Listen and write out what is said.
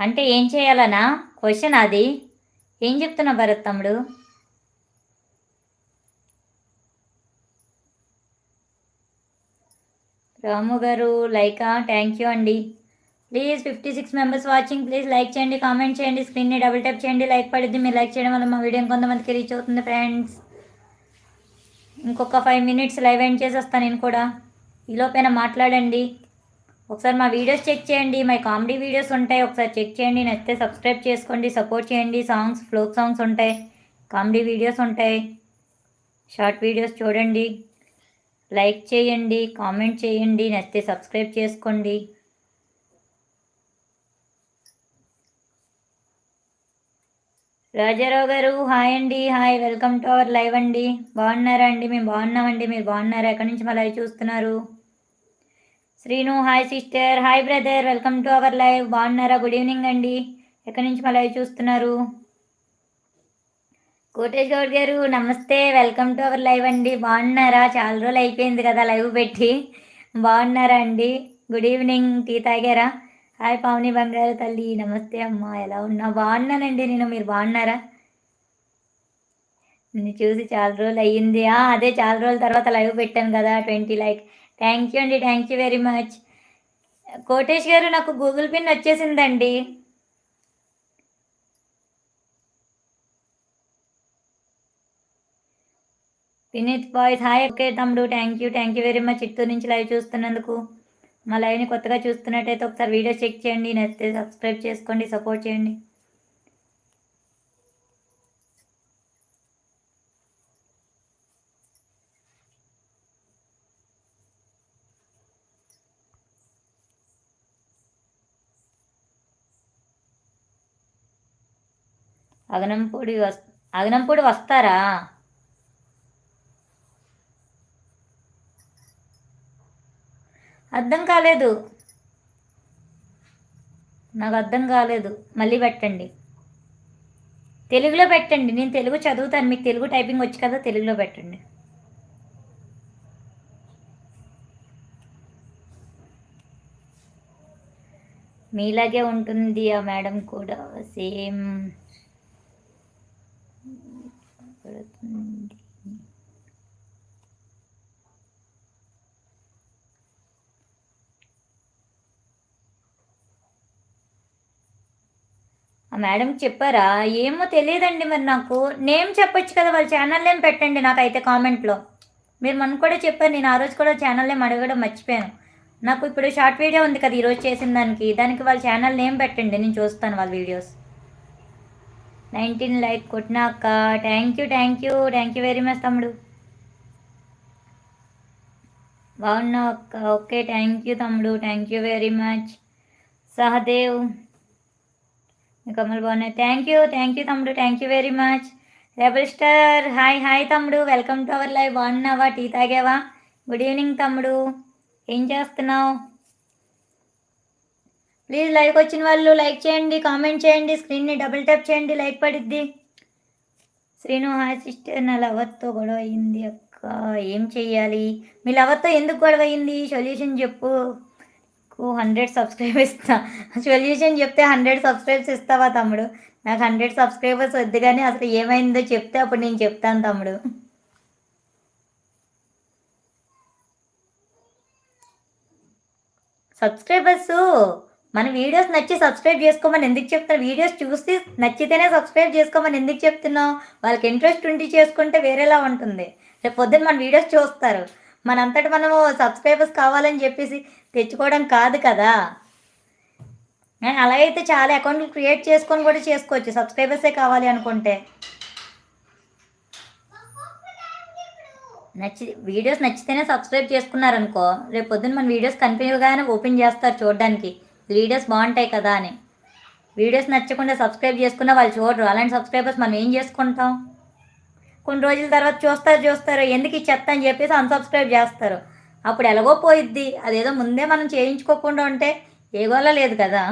అంటే ఏం చేయాలనా క్వశ్చన్ అది? ఏం చెప్తున్నా భరత్ తమ్ముడు? రాము గారు లైకా, థ్యాంక్ యూ అండి. Please 56 members watching, please like చేయండి, కామెంట్ చేయండి, స్క్రీన్ని డబుల్ ట్యాప్ చేయండి, లైక్ పడుద్ది. మీరు లైక్ చేయడం వల్ల మా వీడియో కొంతమందికి రీచ్ అవుతుంది ఫ్రెండ్స్. ఇంకొక 5 మినిట్స్ లైవ్ ఎండ్ చేసేస్తాను నేను కూడా. ఈలోపైన మాట్లాడండి. ఒకసారి మా వీడియోస్ చెక్ చేయండి, మై కామెడీ వీడియోస్ ఉంటాయి, ఒకసారి చెక్ చేయండి. నచ్చితే సబ్స్క్రైబ్ చేసుకోండి, సపోర్ట్ చేయండి. సాంగ్స్, ఫ్లోక్ సాంగ్స్ ఉంటాయి, కామెడీ వీడియోస్ ఉంటాయి, షార్ట్ వీడియోస్ చూడండి, లైక్ చేయండి, కామెంట్ చేయండి, నచ్చితే సబ్స్క్రైబ్ చేసుకోండి. రాజారావు గారు హాయ్ అండి. Hi, welcome to our live అండి. బాగున్నారా అండి? మేము బాగున్నామండి, మీరు బాగున్నారా? ఎక్కడి నుంచి మా లైవ్ చూస్తున్నారు? Srinu hi sister, hi brother, welcome to our live. బాగున్నారా? గుడ్ ఈవినింగ్ అండి. ఎక్కడి నుంచి మా లైవ్ చూస్తున్నారు? కోటేష్ గౌడ్ గారు నమస్తే, వెల్కమ్ టు అవర్ లైవ్ అండి. బాగున్నారా? చాలా రోజులు అయిపోయింది కదా లైవ్ పెట్టి. బాగున్నారా అండి? Good evening. టీ తాగారా? హాయ్ పావని బంగారు తల్లి, నమస్తే అమ్మ, ఎలా ఉన్నా? బాగున్నానండి నేను, మీరు బాగున్నారా? నిన్ను చూసి చాలా రోజులు అయ్యింది. అదే చాలా రోజుల తర్వాత లైవ్ పెట్టాను కదా, 20 లైక్. థ్యాంక్ యూ అండి, thank you very much. Kotesh garu నాకు గూగుల్ పిన్ వచ్చేసిందండి. Vineet boys hi. ఓకే తమ్ముడు, thank you very much. Chittoor నుంచి లైవ్ చూస్తున్నందుకు. మా లైవ్ని కొత్తగా చూస్తున్నట్టయితే ఒకసారి వీడియో చెక్ చేయండి, నచ్చితే సబ్స్క్రైబ్ చేసుకోండి, సపోర్ట్ చేయండి. అగనంపూడి వస్తారా? అర్థం కాలేదు, నాకు అర్థం కాలేదు. మళ్ళీ పెట్టండి, తెలుగులో పెట్టండి. నేను తెలుగు చదువుతాను, మీకు తెలుగు టైపింగ్ వచ్చు కదా, తెలుగులో పెట్టండి. మీలాగే ఉంటుంది ఆ మేడం కూడా, సేమ్. ఆ మేడంకి చెప్పారా? ఏమో తెలియదండి మరి నాకు. నేమ్ చెప్పొచ్చు కదా, వాళ్ళ ఛానల్ నేమ్ పెట్టండి నాకైతే కామెంట్లో. మీరు మన కూడా చెప్పారు, నేను ఆ రోజు కూడా ఛానల్ నేమ్ అడగడం మర్చిపోయాను. నాకు ఇప్పుడు షార్ట్ వీడియో ఉంది కదా ఈరోజు చేసిన దానికి వాళ్ళ ఛానల్ నేమ్ పెట్టండి, నేను చూస్తాను వాళ్ళ వీడియోస్. 19 లైక్ కొట్టినాక థ్యాంక్ యూ వెరీ మచ్ తమ్ముడు. బాగున్నా అక్క. ఓకే, థ్యాంక్ యూ తమ్ముడు, thank you very much. Sahadev Kamal బాగున్నాయి. థ్యాంక్ యూ తమ్ముడు, thank you very much. Rebel star hi తమ్ముడు, వెల్కమ్ టు అవర్ లైవ్. బాగున్నావా? టీ తాగావా? గుడ్ ఈవినింగ్ తమ్ముడు, ఏం చేస్తున్నావు? ప్లీజ్ లైక్ వచ్చిన వాళ్ళు లైక్ చేయండి, కామెంట్ చేయండి, స్క్రీన్ని డబుల్ ట్యాప్ చేయండి, లైక్ పడిద్ది. శ్రీను హాయ్ సిస్టర్, నా లవర్తో గొడవ అయింది అక్క, ఏం చెయ్యాలి? మీ లవర్తో ఎందుకు గొడవ అయింది? సొల్యూషన్ చెప్పు. 100 సబ్స్క్రైబర్స్ ఇస్తా. సొల్యూషన్ చెప్తే 100 సబ్స్క్రైబ్స్ ఇస్తావా తమ్ముడు? నాకు 100 సబ్స్క్రైబర్స్ వద్దు, కానీ అసలు ఏమైందో చెప్తే అప్పుడు నేను చెప్తాను తమ్ముడు. సబ్స్క్రైబర్స్ మన వీడియోస్ నచ్చి సబ్స్క్రైబ్ చేసుకోమని ఎందుకు చెప్తున్నా? వీడియోస్ చూసి నచ్చితేనే సబ్స్క్రైబ్ చేసుకోమని ఎందుకు చెప్తున్నావు? వాళ్ళకి ఇంట్రెస్ట్ ఉండి చేసుకుంటే వేరేలా ఉంటుంది. రేపు పొద్దున్న మన వీడియోస్ చూస్తారు, మనంతటి మనము సబ్స్క్రైబర్స్ కావాలని చెప్పేసి తెచ్చుకోవడం కాదు కదా. అలా అయితే చాలా అకౌంట్లు క్రియేట్ చేసుకొని కూడా చేసుకోవచ్చు, సబ్స్క్రైబర్సే కావాలి అనుకుంటే. వీడియోస్ నచ్చితేనే సబ్స్క్రైబ్ చేసుకున్నారనుకో, రేపు పొద్దున్న మన వీడియోస్ కంటిన్యూగానే ఓపెన్ చేస్తారు చూడడానికి, వీడియోస్ బాగుంటాయి కదా అని. వీడియోస్ నచ్చకుండా సబ్స్క్రైబ్ చేసుకున్న వాళ్ళు చూడరు, అలాంటి సబ్స్క్రైబర్స్ మనం ఏం చేసుకుంటాం? కొన్ని రోజుల తర్వాత చూస్తారు ఎందుకు ఇచ్చేస్తా అని చెప్పేసి అన్సబ్స్క్రైబ్ చేస్తారు. అప్పుడు ఎలాగో పోయిద్ది. అదేదో ముందే మనం చేయించుకోకుండా ఉంటే ఏ గోల లేదు కదా.